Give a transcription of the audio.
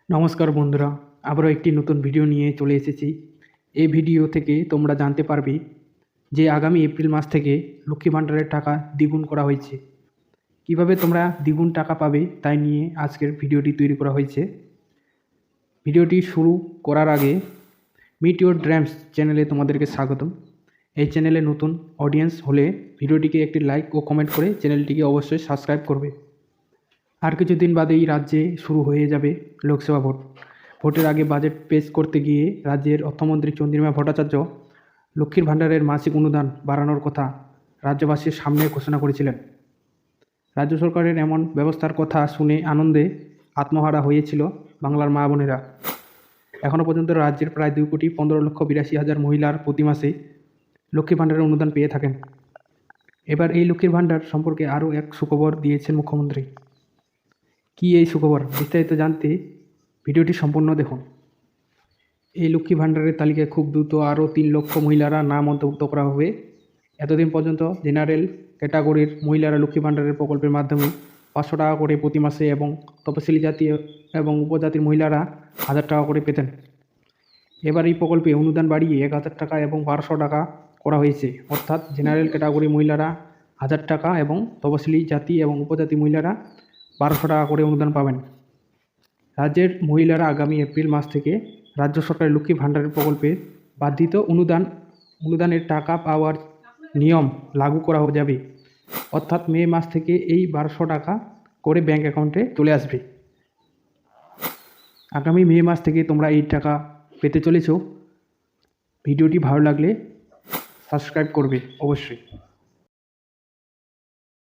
নমস্কার বন্ধুরা, আবারও একটি নতুন ভিডিও নিয়ে চলে এসেছি। এই ভিডিও থেকে তোমরা জানতে পারবে যে আগামী এপ্রিল মাস থেকে লক্ষ্মী ভাণ্ডারের টাকা দ্বিগুণ করা হয়েছে। কিভাবে তোমরা দ্বিগুণ টাকা পাবে তাই নিয়ে আজকের ভিডিওটি তৈরি করা হয়েছে। ভিডিওটি শুরু করার আগে মিটিওর ড্রিমস চ্যানেলে তোমাদেরকে স্বাগতম। এই চ্যানেলে নতুন অডিয়েন্স হলে ভিডিওটিকে একটি লাইক ও কমেন্ট করে চ্যানেলটিকে অবশ্যই সাবস্ক্রাইব করবে। আর কিছুদিন বাদেই রাজ্যে শুরু হয়ে যাবে লোকসভা ভোট। ভোটের আগে বাজেট পেশ করতে গিয়ে রাজ্যের অর্থমন্ত্রী চন্দ্রিমা ভট্টাচার্য লক্ষ্মীর ভাণ্ডারের মাসিক অনুদান বাড়ানোর কথা রাজ্যবাসীর সামনে ঘোষণা করেছিলেন। রাজ্য সরকারের এমন ব্যবস্থার কথা শুনে আনন্দে আত্মহারা হয়েছিল বাংলার মা বোনেরা। এখনও পর্যন্ত রাজ্যের প্রায় 2,15,82,000 মহিলার প্রতি মাসে লক্ষ্মী ভাণ্ডারের অনুদান পেয়ে থাকেন। এবার এই লক্ষ্মীর ভাণ্ডার সম্পর্কে আরও এক সুখবর দিয়েছেন মুখ্যমন্ত্রী। কি এই সুখবর, বিস্তারিত জানতে ভিডিওটি সম্পূর্ণ দেখুন। এই লক্ষ্মী ভাণ্ডারের তালিকায় খুব দ্রুত আরও 3 লক্ষ মহিলারা নাম অন্তর্ভুক্ত করা হবে। এতদিন পর্যন্ত জেনারেল ক্যাটাগরির মহিলারা লক্ষ্মী ভাণ্ডারের প্রকল্পের মাধ্যমে 500 টাকা করে প্রতি মাসে এবং তপশিলি জাতি এবং উপজাতির মহিলারা 1000 টাকা করে পেতেন। এবার এই প্রকল্পে অনুদান বাড়িয়ে 1000 টাকা এবং 1200 টাকা করা হয়েছে। অর্থাৎ জেনারেল ক্যাটাগরি মহিলারা 1000 টাকা এবং তপশিলি জাতি এবং উপজাতি মহিলারা 1200 টাকা করে অনুদান পাবেন। রাজ্যের মহিলারা আগামী এপ্রিল মাস থেকে রাজ্য সরকারের লক্ষ্মী ভাণ্ডারের প্রকল্পে বর্ধিত অনুদানের টাকা পাওয়ার নিয়ম লাগু করা যাবে। অর্থাৎ মে মাস থেকে এই 1200 টাকা করে ব্যাঙ্ক অ্যাকাউন্টে চলে আসবে। আগামী মে মাস থেকে তোমরা এই টাকা পেতে চলেছ। ভিডিওটি ভালো লাগলে সাবস্ক্রাইব করবে অবশ্যই।